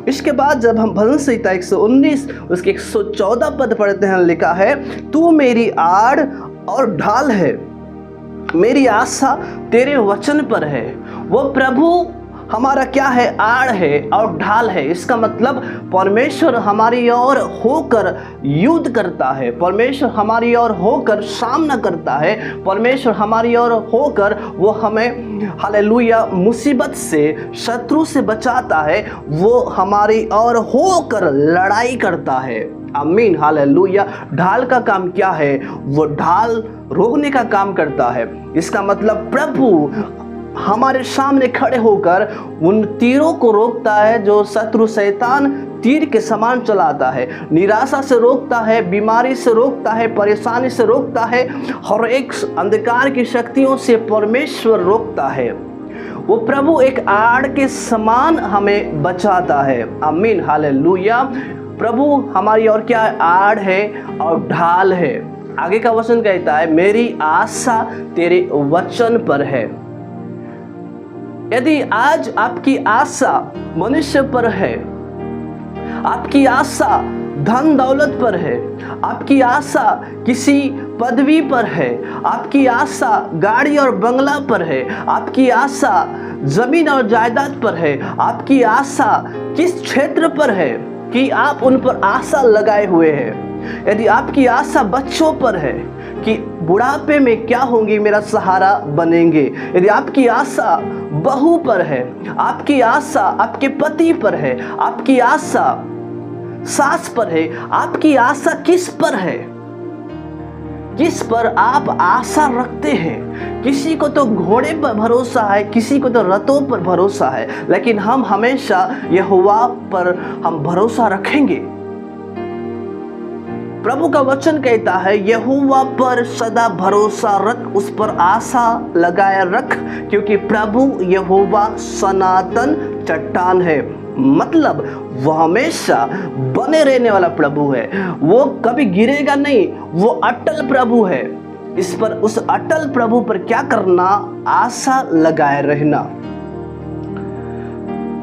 इसके बाद जब हम भजन संहिता 119 उसके 114 पद पढ़ते हैं, लिखा है, तू मेरी आड़ और ढाल है, मेरी आशा तेरे वचन पर है। वो प्रभु हमारा क्या है? आड़ है और ढाल है। इसका मतलब परमेश्वर हमारी ओर होकर युद्ध करता है, परमेश्वर हमारी ओर होकर सामना करता है, परमेश्वर हमारी ओर होकर वो हमें हालेलुया मुसीबत से, शत्रु से बचाता है। वो हमारी ओर होकर लड़ाई करता है। आमीन, हालेलुया। ढाल का काम क्या है? वो ढाल रोकने का काम करता है। इसका मतलब प्रभु हमारे सामने खड़े होकर उन तीरों को रोकता है जो शत्रु शैतान तीर के समान चलाता है। निराशा से रोकता है, बीमारी से रोकता है, परेशानी से रोकता है, हर एक अंधकार की शक्तियों से परमेश्वर रोकता है। वो प्रभु एक आड़ के समान हमें बचाता है। आमीन, हालेलुया। प्रभु हमारी और क्या है? आड़ है और ढाल है। आगे का वचन कहता है, मेरी आशा तेरे वचन पर है। यदि आज आपकी आशा मनुष्य पर है, आपकी आशा धन दौलत पर है, आपकी आशा किसी पदवी पर है, आपकी आशा गाड़ी और बंगला पर है, आपकी आशा जमीन और जायदाद पर है, आपकी आशा किस क्षेत्र पर है कि आप उन पर आशा लगाए हुए हैं, यदि आपकी आशा बच्चों पर है कि बुढ़ापे में क्या होंगी, मेरा सहारा बनेंगे, यदि आपकी आशा बहू पर है, आपकी आशा आपके पति पर है, आपकी आशा सास पर है, आपकी आशा किस पर है? किस पर आप आशा रखते हैं? किसी को तो घोड़े पर भरोसा है, किसी को तो रथों पर भरोसा है, लेकिन हम हमेशा यहोवा पर हम भरोसा रखेंगे। प्रभु का वचन कहता है, यहोवा पर सदा भरोसा रख, उस पर आशा लगाए रख, क्योंकि प्रभु यहोवा सनातन चट्टान है। मतलब वह हमेशा बने रहने वाला प्रभु है, वो कभी गिरेगा नहीं, वो अटल प्रभु है। इस पर, उस अटल प्रभु पर क्या करना? आशा लगाए रहना।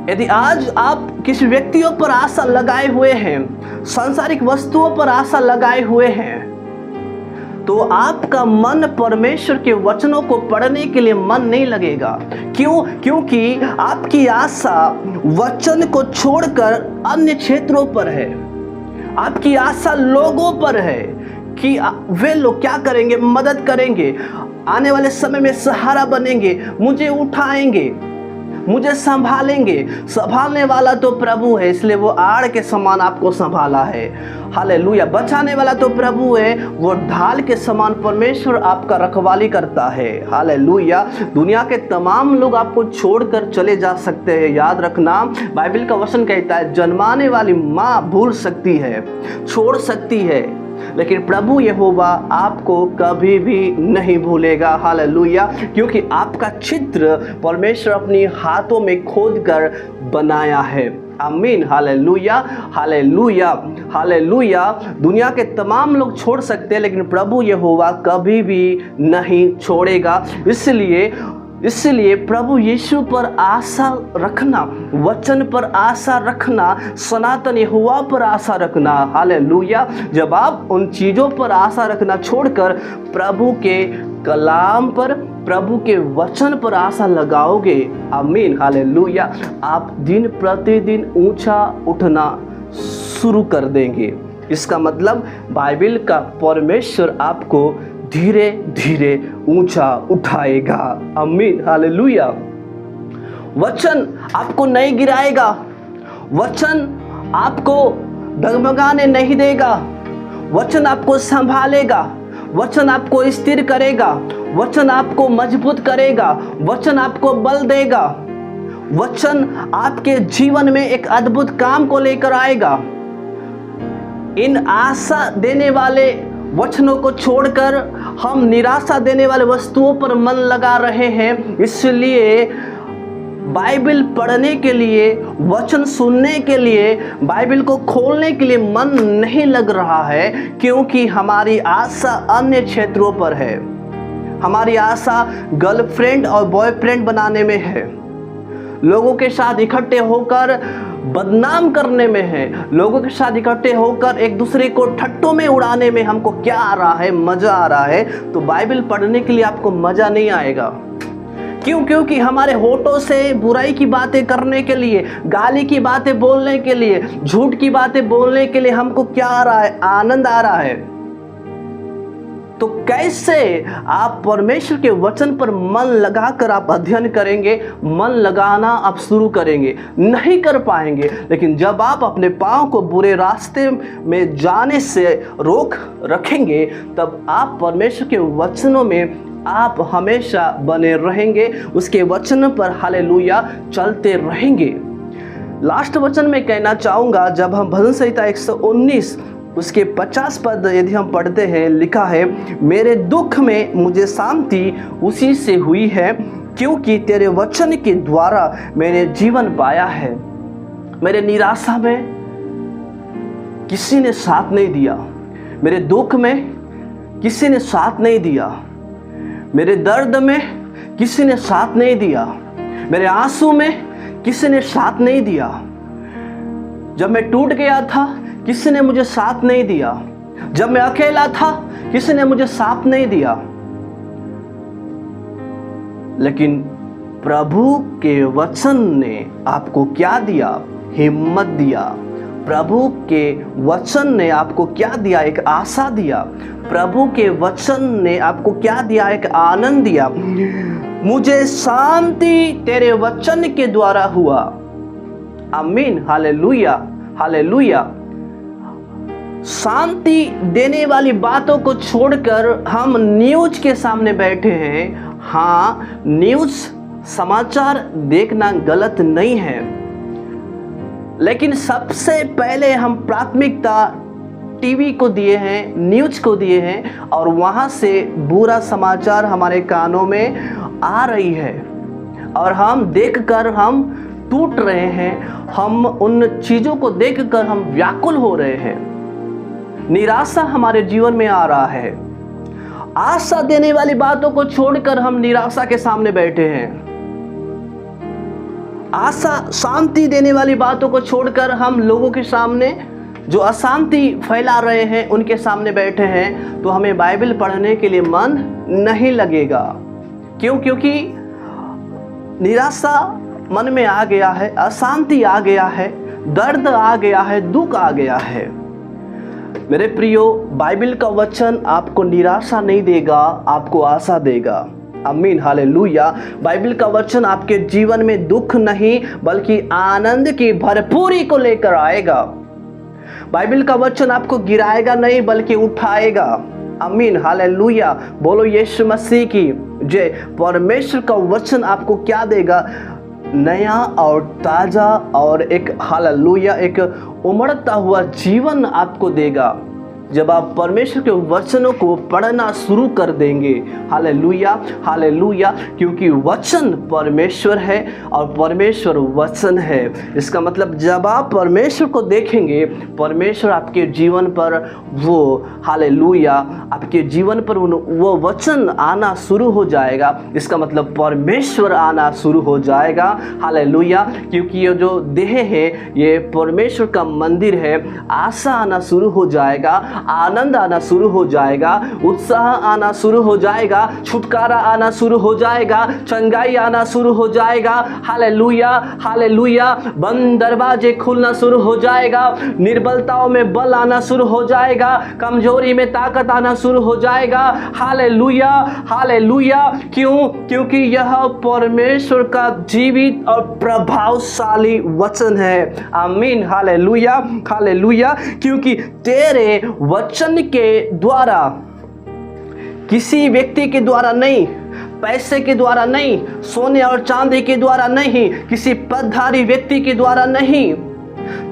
यदि आज आप किसी व्यक्तियों पर आशा लगाए हुए हैं, सांसारिक वस्तुओं पर आशा लगाए हुए हैं, तो आपका मन परमेश्वर के वचनों को पढ़ने के लिए मन नहीं लगेगा। क्यों? क्योंकि आपकी आशा वचन को छोड़कर अन्य क्षेत्रों पर है। आपकी आशा लोगों पर है कि वे लोग क्या करेंगे? मदद करेंगे, आने वाले समय में सहारा बनेंगे, मुझे उठाएंगे, मुझे संभालेंगे। संभालने वाला तो प्रभु है, इसलिए वो आड़ के समान आपको संभाला है। हालेलुया। बचाने वाला तो प्रभु है, वो ढाल के समान परमेश्वर आपका रखवाली करता है। हालेलुया। दुनिया के तमाम लोग आपको छोड़कर चले जा सकते हैं, याद रखना। बाइबल का वचन कहता है, जन्माने वाली माँ भूल सकती है, छोड़ सकती है, लेकिन प्रभु यहोवा आपको कभी भी नहीं भूलेगा। हालेलुया। क्योंकि आपका चित्र परमेश्वर अपनी हाथों में खोद कर बनाया है। आमीन, हालेलुया, हालेलुया, हालेलुया। दुनिया के तमाम लोग छोड़ सकते हैं, लेकिन प्रभु यहोवा कभी भी नहीं छोड़ेगा। इसलिए प्रभु यीशु पर आशा रखना, वचन पर आशा रखना, सनातन यहोवा पर आशा रखना। हालेलुया। जब आप उन चीज़ों पर आशा रखना छोड़कर प्रभु के कलाम पर, प्रभु के वचन पर आशा लगाओगे, आमीन, हालेलुया, आप दिन प्रतिदिन ऊंचा उठना शुरू कर देंगे। इसका मतलब बाइबल का परमेश्वर आपको धीरे धीरे ऊंचा उठाएगा। आमीन, हालेलुया। वचन आपको नहीं गिराएगा, वचन आपको डगमगाने नहीं देगा, वचन आपको संभालेगा, वचन आपको स्थिर करेगा, वचन आपको मजबूत करेगा, वचन आपको बल देगा, वचन आपके जीवन में एक अद्भुत काम को लेकर आएगा। इन आशा देने वाले वचनों को छोड़कर हम निराशा देने वाले वस्तुओं पर मन लगा रहे हैं। इसलिए बाइबल पढ़ने के लिए, वचन सुनने के लिए, बाइबल को खोलने के लिए मन नहीं लग रहा है, क्योंकि हमारी आशा अन्य क्षेत्रों पर है। हमारी आशा गर्लफ्रेंड और बॉयफ्रेंड बनाने में है, लोगों के साथ इकट्ठे होकर बदनाम करने में है, लोगों के साथ इकट्ठे होकर एक दूसरे को ठट्टों में उड़ाने में हमको क्या आ रहा है, मजा आ रहा है, तो बाइबल पढ़ने के लिए आपको मजा नहीं आएगा। क्यों? क्योंकि हमारे होठों से बुराई की बातें करने के लिए, गाली की बातें बोलने के लिए, झूठ की बातें बोलने के लिए हमको क्या आ रहा है, आनंद आ रहा है। तो कैसे आप परमेश्वर के वचन पर मन लगाकर आप अध्ययन करेंगे, मन लगाना आप शुरू करेंगे? नहीं कर पाएंगे। लेकिन जब आप अपने पाँव को बुरे रास्ते में जाने से रोक रखेंगे, तब आप परमेश्वर के वचनों में आप हमेशा बने रहेंगे, उसके वचन पर हालेलुया चलते रहेंगे। लास्ट वचन में कहना चाहूँगा, जब हम भजन संहिता 119 उसके 50 पद यदि हम पढ़ते हैं, लिखा है, मेरे दुख में मुझे शांति उसी से हुई है, क्योंकि तेरे वचन के द्वारा मैंने जीवन पाया है। मेरे निराशा में किसी ने साथ नहीं दिया, मेरे दुख में किसी ने साथ नहीं दिया, मेरे दर्द में किसी ने साथ नहीं दिया, मेरे आंसू में किसी ने साथ नहीं दिया। जब मैं टूट गया था किसी ने मुझे साथ नहीं दिया, जब मैं अकेला था किसी ने मुझे साथ नहीं दिया। लेकिन प्रभु के वचन ने आपको क्या दिया? हिम्मत दिया। प्रभु के वचन ने आपको क्या दिया? एक आशा दिया। प्रभु के वचन ने आपको क्या दिया? एक आनंद दिया। मुझे शांति तेरे वचन के द्वारा हुआ। आमीन, हालेलुया, हालेलुया। शांति देने वाली बातों को छोड़कर हम न्यूज के सामने बैठे हैं। हाँ, न्यूज समाचार देखना गलत नहीं है, लेकिन सबसे पहले हम प्राथमिकता टीवी को दिए हैं, न्यूज को दिए हैं, और वहाँ से बुरा समाचार हमारे कानों में आ रही है और हम देखकर हम टूट रहे हैं। हम उन चीज़ों को देखकर हम व्याकुल हो रहे हैं। निराशा हमारे जीवन में आ रहा है। आशा देने वाली बातों को छोड़कर हम निराशा के सामने बैठे हैं। आशा, शांति देने वाली बातों को छोड़कर हम लोगों के सामने जो अशांति फैला रहे हैं उनके सामने बैठे हैं। तो हमें बाइबल पढ़ने के लिए मन नहीं लगेगा। क्यों? क्योंकि निराशा मन में आ गया है, अशांति आ गया है, दर्द आ गया है, दुख आ गया है। मेरे प्रियो, बाइबल का वचन आपको निराशा नहीं देगा, आपको आशा देगा। आमीन, हालेलुया। बाइबल का वचन आपके जीवन में दुख नहीं बल्कि आनंद की भरपूरी को लेकर आएगा। बाइबल का वचन आपको गिराएगा नहीं बल्कि उठाएगा। आमीन, हालेलुया। बोलो यीशु मसीह की जय। परमेश्वर का वचन आपको क्या देगा? नया और ताज़ा और एक हालेलुया, एक उमड़ता हुआ जीवन आपको देगा जब आप परमेश्वर के वचनों को पढ़ना शुरू कर देंगे। Hallelujah, hallelujah. क्योंकि वचन परमेश्वर है और परमेश्वर वचन है। इसका मतलब जब आप परमेश्वर को देखेंगे, परमेश्वर आपके जीवन पर वो हालेलुया, आपके जीवन पर वो वचन आना शुरू हो जाएगा। इसका मतलब परमेश्वर आना शुरू हो जाएगा। हालेलुया। क्योंकि ये जो देह है ये परमेश्वर का मंदिर है। आशा आना शुरू हो जाएगा, आनंद आना शुरू हो जाएगा, उत्साह आना शुरू हो जाएगा, छुटकारा आना शुरू हो जाएगा, चंगाई आना शुरू हो जाएगा। Hallelujah, hallelujah. बंद दरवाजे खुलना शुरू हो जाएगा, निर्बलताओं में बल आना शुरू हो जाएगा, कमजोरी में ताकत आना शुरू हो जाएगा। Hallelujah, hallelujah. क्यों? क्योंकि यह परमेश्वर का जीवित और प्रभावशाली वचन है। आमीन, हालेलुया, हालेलुया। क्योंकि तेरे वचन के द्वारा, किसी व्यक्ति के द्वारा नहीं, पैसे के द्वारा नहीं, सोने और चांदी के द्वारा नहीं, किसी पदधारी व्यक्ति के द्वारा नहीं,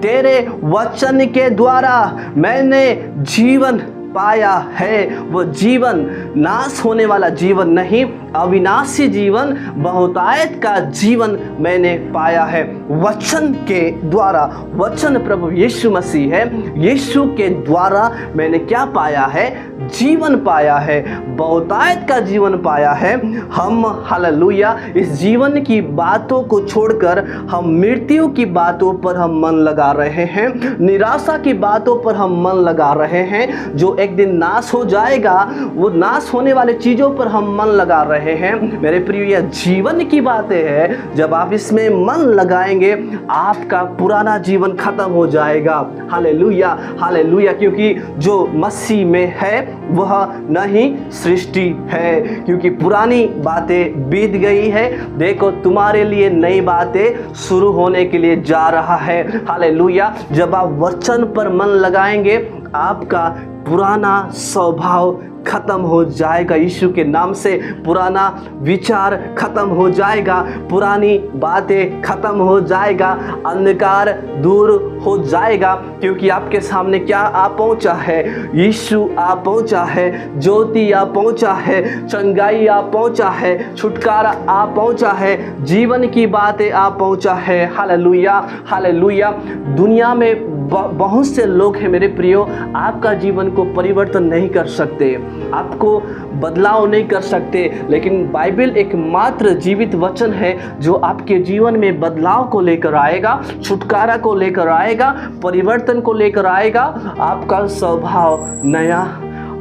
तेरे वचन के द्वारा मैंने जीवन पाया है वो जीवन नाश होने वाला जीवन नहीं, अविनाशी जीवन, बहुतायत का जीवन मैंने पाया है वचन के द्वारा। वचन प्रभु यीशु मसीह है, यीशु के द्वारा मैंने क्या पाया है? जीवन पाया है, बहुतायत का जीवन पाया है। हम हालेलुया इस जीवन की बातों को छोड़कर हम मृत्यु की बातों पर हम मन लगा रहे हैं, निराशा की बातों पर हम मन लगा रहे हैं, जो एक दिन नाश हो जाएगा, वो नाश होने वाले चीज़ों पर हम मन लगा रहे हैं। मेरे प्रिय, यह जीवन की बातें हैं, जब आप इसमें मन लगाएंगे आपका पुराना जीवन खत्म हो जाएगा। हालेलुया हालेलुया, क्योंकि जो मसीह में है वह नई सृष्टि है, क्योंकि पुरानी बातें बीत गई है, देखो तुम्हारे लिए नई बातें शुरू होने के लिए जा रहा है। हालेलुया, जब आप वचन पर मन लगाएंगे आपका पुराना स्वभाव खत्म हो जाएगा। यीशु के नाम से पुराना विचार खत्म हो जाएगा, पुरानी बातें खत्म हो जाएगा, अंधकार दूर हो जाएगा, क्योंकि आपके सामने क्या आ पहुंचा है? यीशु आ पहुंचा है, ज्योति आ पहुंचा है, चंगाई आ पहुंचा है, छुटकारा आ पहुंचा है, जीवन की बातें आ पहुंचा है। Hallelujah hallelujah. दुनिया में बहुत से लोग हैं मेरे प्रियो, आपका जीवन को परिवर्तन नहीं कर सकते, आपको बदलाव नहीं कर सकते, लेकिन बाइबल एकमात्र जीवित वचन है जो आपके जीवन में बदलाव को लेकर आएगा, छुटकारा को लेकर आएगा, परिवर्तन को लेकर आएगा। आपका स्वभाव नया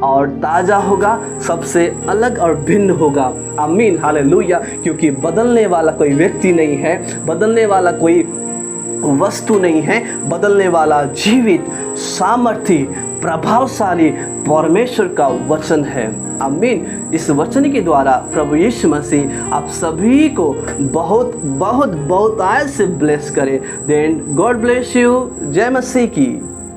और ताज़ा होगा, सबसे अलग और भिन्न होगा। आमीन हालेलुया। क्योंकि बदलने वाला कोई व्यक्ति नहीं है, बदलने वाला कोई वस्तु नहीं है, बदलने वाला जीवित सामर्थी प्रभावशाली परमेश्वर का वचन है। आमीन। इस वचन के द्वारा प्रभु यीशु मसीह आप सभी को बहुत बहुत बहुत आयत से ब्लेस करे। Then God bless you. जय मसीह की।